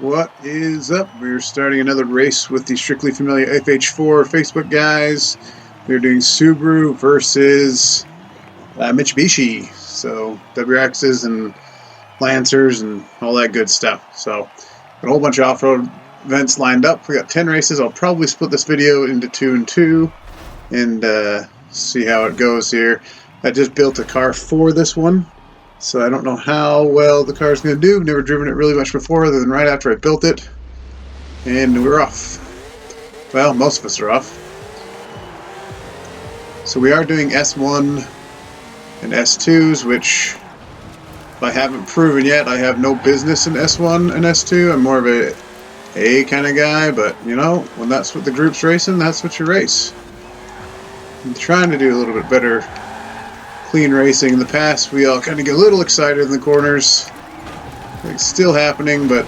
What is up? We're starting another race with the Strictly Familia FH4 Facebook guys. We're doing Subaru versus Mitsubishi. So WRXs and Lancers and all that good stuff. So got a whole bunch of off-road events lined up. We got 10 races. I'll probably split this video into 2 and 2 and see how it goes here. I just built a car for this one. So I don't know how well the car's going to do. I've never driven it really much before other than right after I built it. And we're off. Well, most of us are off. So we are doing S1 and S2s, which I haven't proven yet. I have no business in S1 and S2. I'm more of a kind of guy, but you know, when that's what the group's racing, that's what you race. I'm trying to do a little bit better clean racing. In the past, we all kind of get a little excited in the corners. It's still happening, but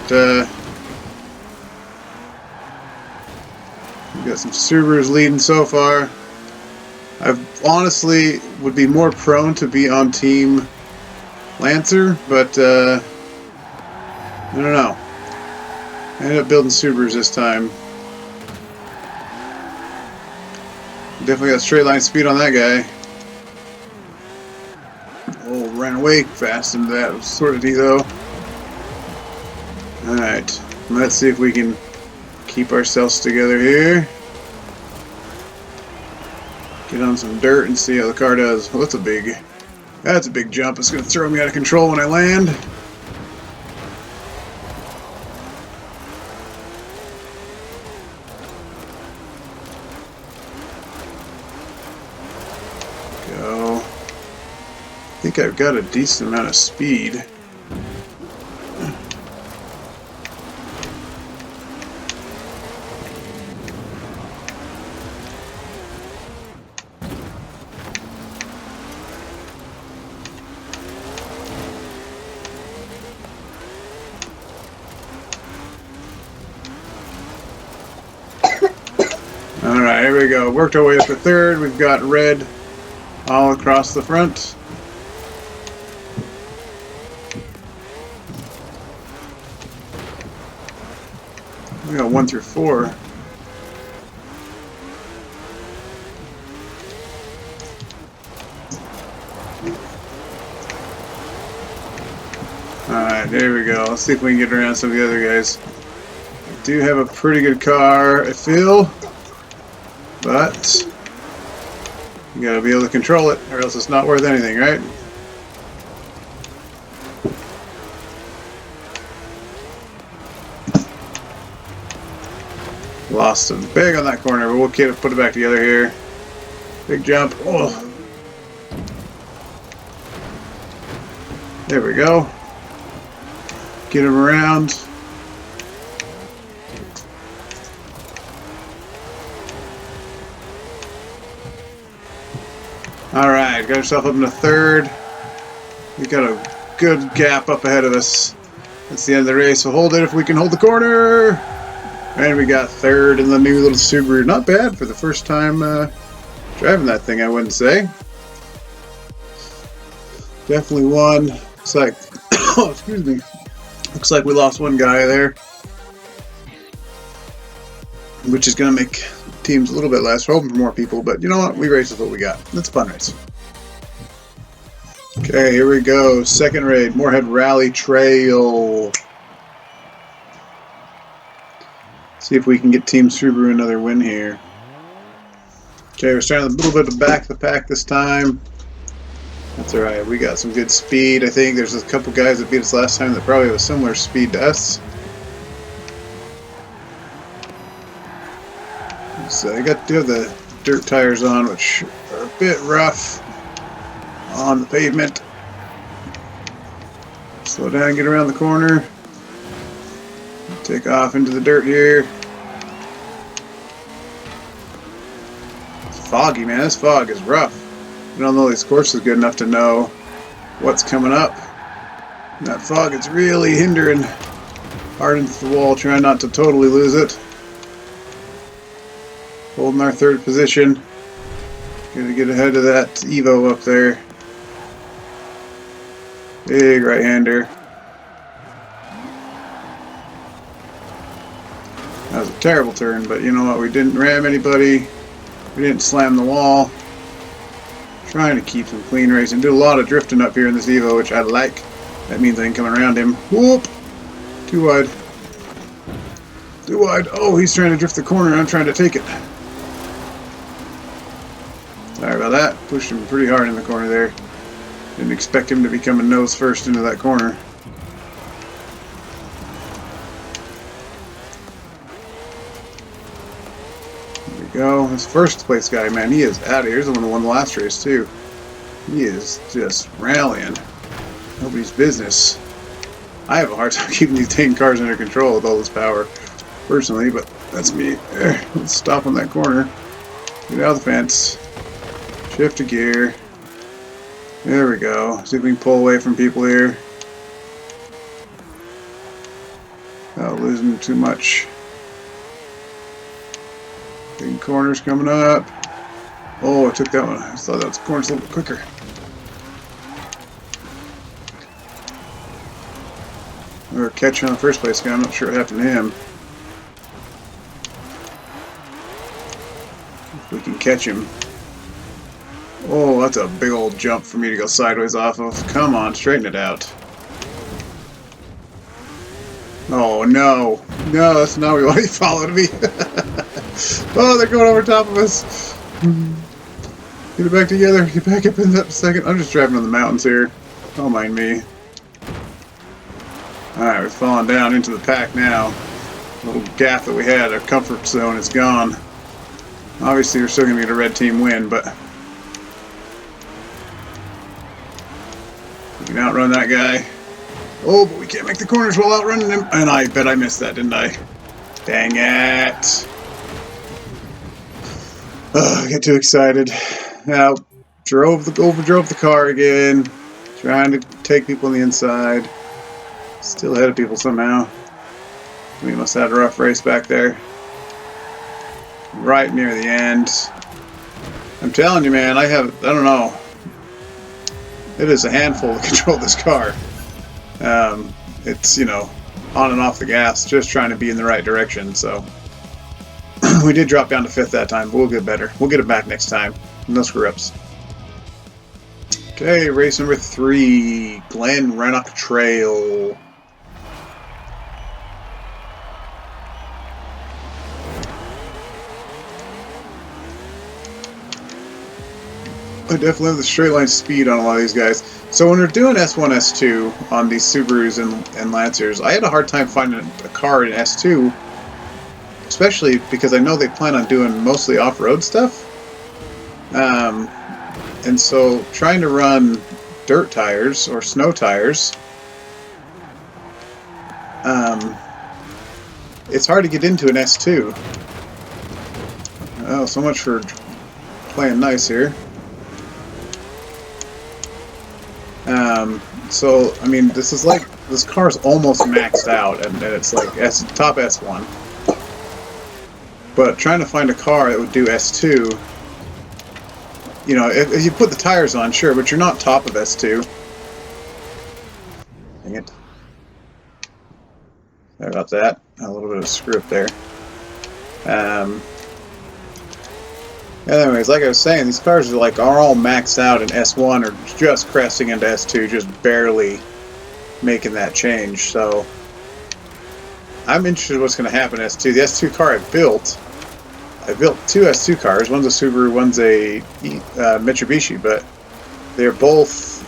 we've got some Subarus leading so far. I honestly would be more prone to be on Team Lancer, but I don't know. I ended up building Subarus this time. Definitely got straight line speed on that guy. Oh, ran away fast into that. It was sort of though. Alright, let's see if we can keep ourselves together here. Get on some dirt and see how the car does. Well, that's a big jump. It's going to throw me out of control when I land. Go. I think I've got a decent amount of speed. Alright, here we go. Worked our way up to third. We've got red all across the front. We got 1 through 4. Alright, there we go. Let's see if we can get around some of the other guys. I do have a pretty good car, I feel. But you gotta be able to control it, or else it's not worth anything, right? Lost some big on that corner, but we'll put it back together here. Big jump. Oh. There we go. Get him around. Alright, got yourself up into third. We got a good gap up ahead of us. That's the end of the race. So hold it if we can hold the corner. And we got third in the new little Subaru. Not bad for the first time driving that thing, I wouldn't say. Definitely won. Looks like, oh, excuse me. Looks like we lost one guy there, which is going to make teams a little bit less. We're hoping for more people, but you know what? We race with what we got. It's a fun race. Okay, here we go. Second raid, Moorhead Rally Trail. See if we can get Team Subaru another win here. Okay, we're starting a little bit of the back of the pack this time. That's alright. We got some good speed. I think there's a couple guys that beat us last time that probably have a similar speed to us. So I do have the dirt tires on, which are a bit rough on the pavement. Slow down, get around the corner. Take off into the dirt here. It's foggy, man. This fog is rough. I don't know this course is good enough to know what's coming up. That fog is really hindering. Hard into the wall, trying not to totally lose it. Holding our third position. Gonna get ahead of that Evo up there. Big right-hander. Terrible turn, but you know what? We didn't ram anybody. We didn't slam the wall. Trying to keep some clean racing. Do a lot of drifting up here in this Evo, which I like. That means I can come around him. Whoop! Too wide. Too wide. Oh, he's trying to drift the corner. I'm trying to take it. Sorry about that. Pushed him pretty hard in the corner there. Didn't expect him to be coming nose first into that corner. There we go. This first place guy, man, he is out of here. He's the one who won the last race, too. He is just rallying. Nobody's business. I have a hard time keeping these dang cars under control with all this power, personally, but that's me. Let's stop on that corner. Get out of the fence. Shift to gear. There we go. See if we can pull away from people here. Oh, losing too much. Big corners coming up. Oh, I took that one. I thought that was corners a little bit quicker. We were catching on the first place guy. I'm not sure what happened to him. If we can catch him. Oh, that's a big old jump for me to go sideways off of. Come on, straighten it out. Oh, no. No, that's not what he followed me. Oh, they're going over top of us. Get it back together. Get back up in that second. I'm just driving on the mountains here. Don't mind me. Alright, we're falling down into the pack now. The little gap that we had, our comfort zone, is gone. Obviously, we're still going to get a red team win, but we can outrun that guy. Oh, but we can't make the corners while outrunning him. And I bet I missed that, didn't I? Dang it. Oh, I get too excited. Now, overdrove the car again. Trying to take people on the inside. Still ahead of people somehow. We must have had a rough race back there. Right near the end. I'm telling you, man, I don't know. It is a handful to control this car. It's, you know, on and off the gas, just trying to be in the right direction, so. We did drop down to 5th that time, but we'll get better. We'll get it back next time. No screw-ups. Okay, race number 3, Glen Rennock Trail. I definitely have the straight line speed on a lot of these guys. So when we're doing S1, S2 on these Subarus and Lancers, I had a hard time finding a car in S2, especially because I know they plan on doing mostly off-road stuff. And so trying to run dirt tires or snow tires, it's hard to get into an S2. Oh, so much for playing nice here. So, I mean, this car's almost maxed out, and it's like top S1. But trying to find a car that would do S2, you know, if you put the tires on, sure, but you're not top of S2. Dang it. Sorry about that. A little bit of a screw up there. Anyways, like I was saying, these cars are all maxed out in S1 or just cresting into S2, just barely making that change. So I'm interested in what's going to happen in S2. The S2 car I built 2 S2 cars. One's a Subaru, one's a Mitsubishi, but they're both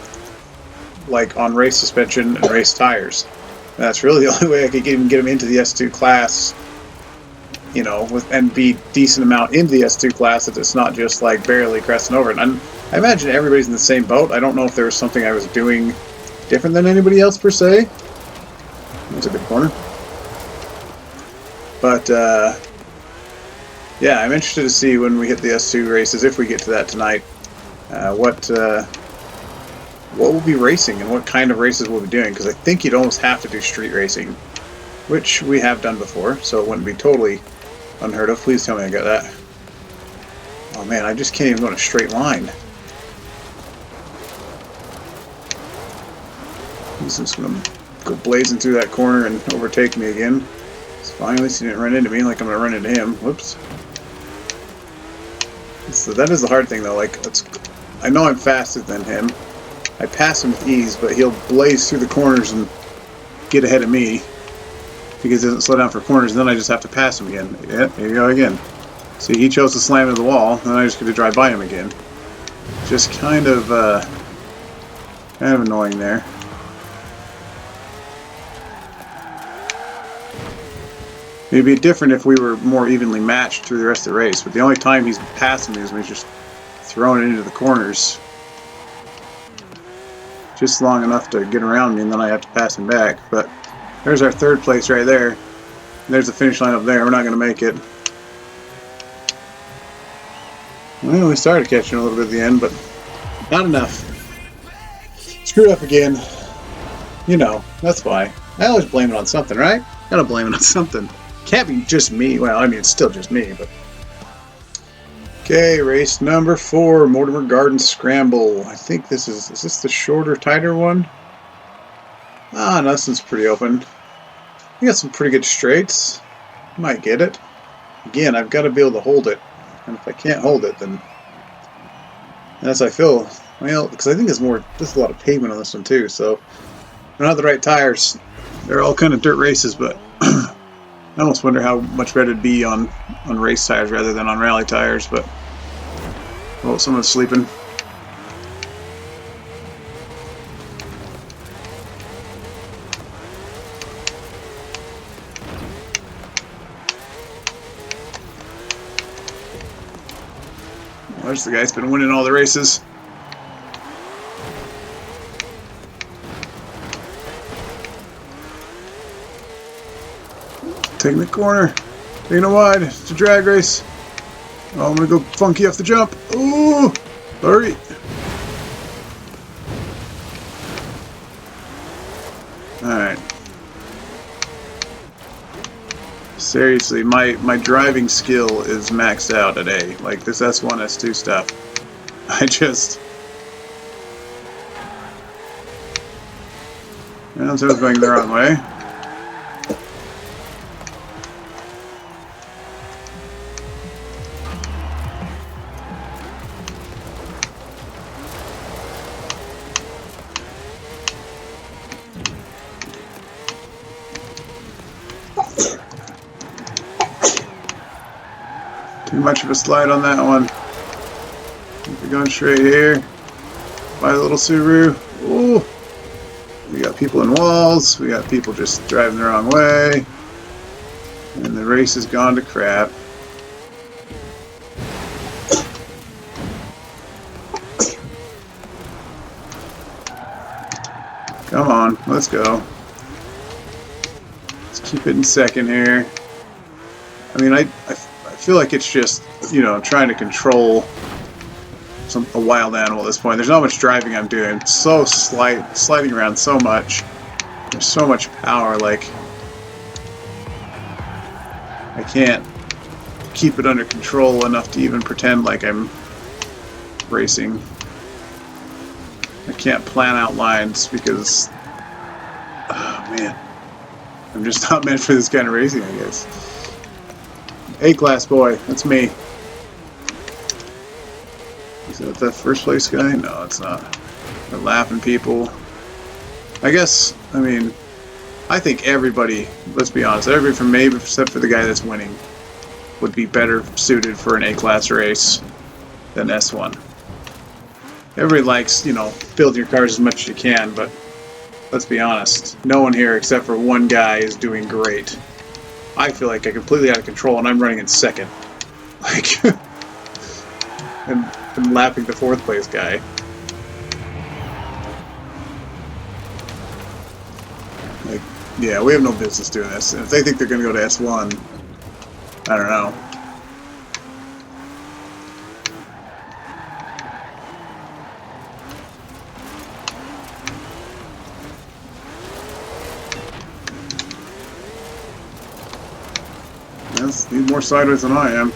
like on race suspension and race tires. And that's really the only way I could even get them into the S2 class. You know, and be decent amount into the S2 class if it's not just like barely cresting over. And I imagine everybody's in the same boat. I don't know if there was something I was doing different than anybody else per se. That's a good corner. But yeah, I'm interested to see when we hit the S2 races, if we get to that tonight, what we'll be racing and what kind of races we'll be doing. Because I think you'd almost have to do street racing, which we have done before, so it wouldn't be totally unheard of. Please tell me I got that. Oh man, I just can't even go in a straight line. He's just going to go blazing through that corner and overtake me again. It's fine, at least he didn't run into me like I'm gonna run into him. Whoops. So that is the hard thing though, like, I know I'm faster than him. I pass him with ease, but he'll blaze through the corners and get ahead of me because he doesn't slow down for corners, and then I just have to pass him again. Yeah, here you go again. See, he chose to slam into the wall, and then I just get to drive by him again. Just kind of annoying there. It'd be different if we were more evenly matched through the rest of the race, but the only time he's passing me is when he's just throwing it into the corners. Just long enough to get around me, and then I have to pass him back. But there's our third place right there. There's the finish line up there. We're not going to make it. Well, we started catching a little bit at the end, but not enough. Screwed up again. You know, that's why. I always blame it on something, right? Gotta blame it on something. Can't be just me. Well, I mean, it's still just me, but... Okay, race number 4, Mortimer Garden Scramble. I think this is this the shorter, tighter one? Ah, no, this one's pretty open. We got some pretty good straights. Might get it. Again, I've got to be able to hold it. And if I can't hold it, then... As I feel... Well, because I think there's a lot of pavement on this one too, so... They're not the right tires. They're all kind of dirt races, but... I almost wonder how much better it'd be on race tires rather than on rally tires, but... Oh, someone's sleeping. Well, there's the guy that's been winning all the races. Taking the corner. Taking it wide. It's a drag race. Oh, I'm going to go funky off the jump. Ooh! Hurry! Alright. Seriously, my driving skill is maxed out at A. Like this S1, S2 stuff. I just... And I was going the wrong way. Too much of a slide on that one. We're going straight here. By the little Subaru. Ooh. We got people in walls. We got people just driving the wrong way. And the race has gone to crap. Come on, let's go. Let's keep it in second here. I mean, I feel like it's just, you know, trying to control a wild animal at this point. There's not much driving I'm doing. It's so sliding around so much. There's so much power, like I can't keep it under control enough to even pretend like I'm racing. I can't plan out lines because, oh man, I'm just not meant for this kind of racing, I guess. A-class boy, that's me. Is that the first place guy? No, it's not. They're laughing people. I guess, I mean, I think everybody, let's be honest, everybody from maybe except for the guy that's winning would be better suited for an A-class race than S1. Everybody likes, you know, build your cars as much as you can, but let's be honest, no one here except for one guy is doing great. I feel like I'm completely out of control and I'm running in second. Like, and lapping the fourth place guy. Like, yeah, we have no business doing this. And if they think they're going to go to S1, I don't know. He's more sideways than I am.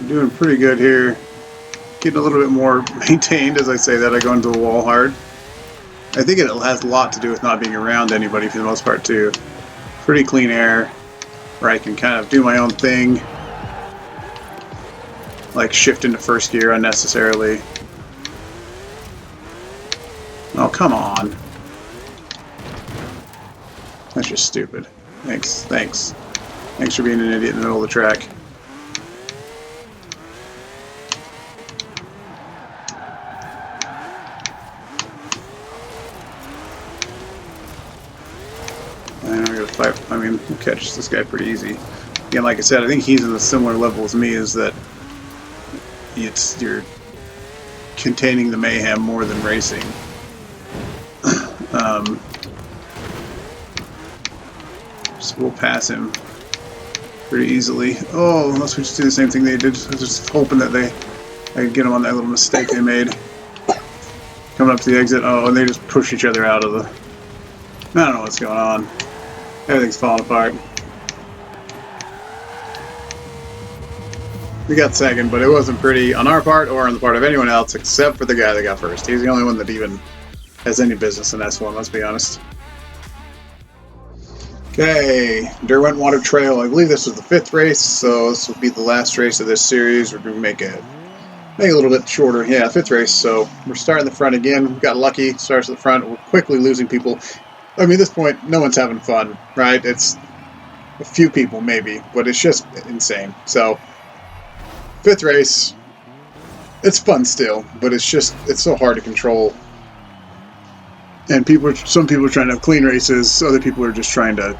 doing pretty good here. Getting a little bit more maintained as I say that. I go into the wall hard. I think it has a lot to do with not being around anybody for the most part too. Pretty clean air where I can kind of do my own thing. Like shift into first gear unnecessarily. Oh, come on. That's just stupid. Thanks. Thanks for being an idiot in the middle of the track. I mean, we'll catch this guy pretty easy. Again, like I said, I think he's in a similar level as me, is that you're containing the mayhem more than racing. So we'll pass him pretty easily. Oh, unless we just do the same thing they did. I was just hoping that I could get them on that little mistake they made. Coming up to the exit. Oh, and they just push each other out of the... I don't know what's going on. Everything's falling apart. We got second, but it wasn't pretty on our part or on the part of anyone else except for the guy that got first. He's the only one that even has any business in S1, let's be honest. Okay, Derwent Water Trail. I believe this was the 5th race, so this will be the last race of this series. We're going to make it a little bit shorter. Yeah, 5th race, so we're starting the front again. We got lucky, starts at the front. We're quickly losing people. I mean, at this point, no one's having fun, right? It's a few people, maybe, but it's just insane. So, 5th race, it's fun still, but it's so hard to control. And some people are trying to have clean races, other people are just trying to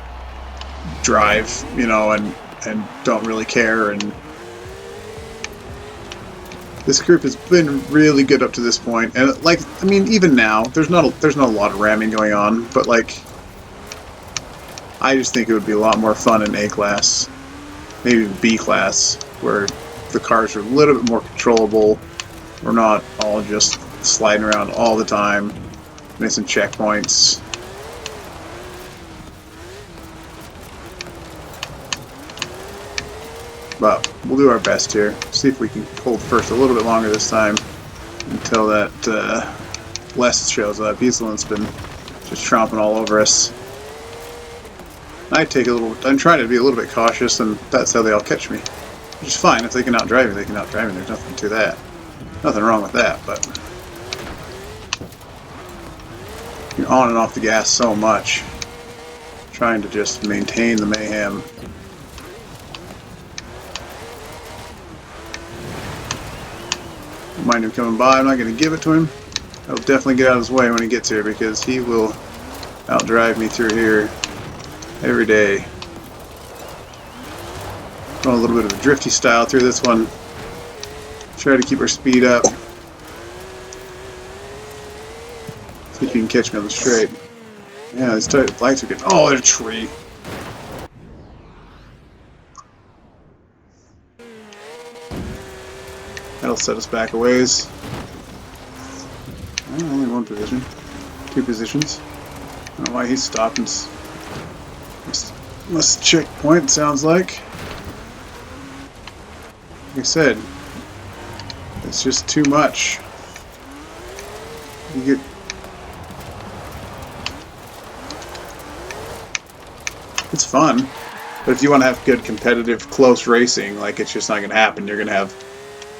drive, you know, and don't really care. And this group has been really good up to this point, and like, I mean, even now, there's not a lot of ramming going on, but like, I just think it would be a lot more fun in A class, maybe B class, where the cars are a little bit more controllable. We're not all just sliding around all the time, missing checkpoints. But we'll do our best here. See if we can hold first a little bit longer this time until that Les shows up. He's the one that's been just tromping all over us. I'm trying to be a little bit cautious, and that's how they all catch me. Which is fine. If they can outdrive me, they can outdrive me. There's nothing to that. Nothing wrong with that, but you're on and off the gas so much. Trying to just maintain the mayhem. Mind him coming by. I'm not going to give it to him. I'll definitely get out of his way when he gets here, because he will outdrive me through here every day. Going a little bit of a drifty style through this one. Try to keep our speed up. See if you can catch me on the straight. Yeah, these lights are good. Oh, there's a tree. That'll set us back a ways. Oh, only one position. 2 positions. I don't know why he stopped and must checkpoint, sounds like. Like I said, it's just too much. You get... It's fun, but if you want to have good competitive close racing, like, it's just not going to happen. You're going to have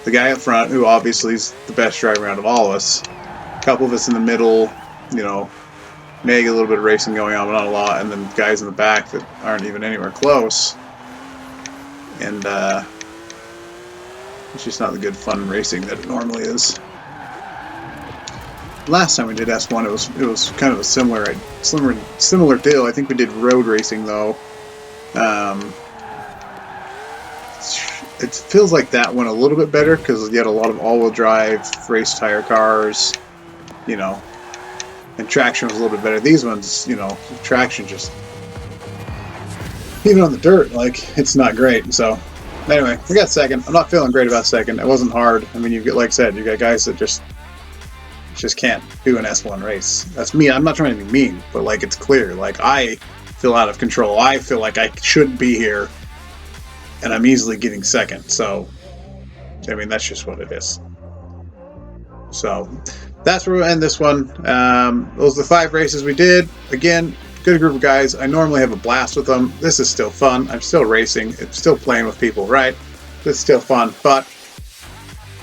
the guy up front, who obviously is the best driver out of all of us, a couple of us in the middle, you know, maybe a little bit of racing going on, but not a lot, and then guys in the back that aren't even anywhere close. And it's just not the good fun racing that it normally is. Last time we did S1, it was kind of a similar deal. I think we did road racing though. It feels like that went a little bit better because you had a lot of all-wheel drive race tire cars, you know, and traction was a little bit better. These ones, you know, traction just, even on the dirt, like, it's not great. So anyway, we got second. I'm not feeling great about second. It wasn't hard. I mean, you get, like I said, you got guys that just can't do an S1 race. That's me. I'm not trying to be mean, but like, it's clear. Like, I feel out of control. I feel like I shouldn't be here, and I'm easily getting second. So I mean, that's just what it is. So that's where we'll end this one. Those are the 5 races we did. Again, good group of guys. I normally have a blast with them. This is still fun. I'm still racing. I'm still playing with people, right? This is still fun, but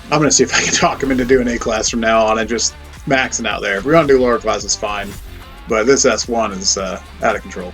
I'm going to see if I can talk them into doing A-class from now on and just maxing out there. If we want to do lower class, it's fine. But this S1 is out of control.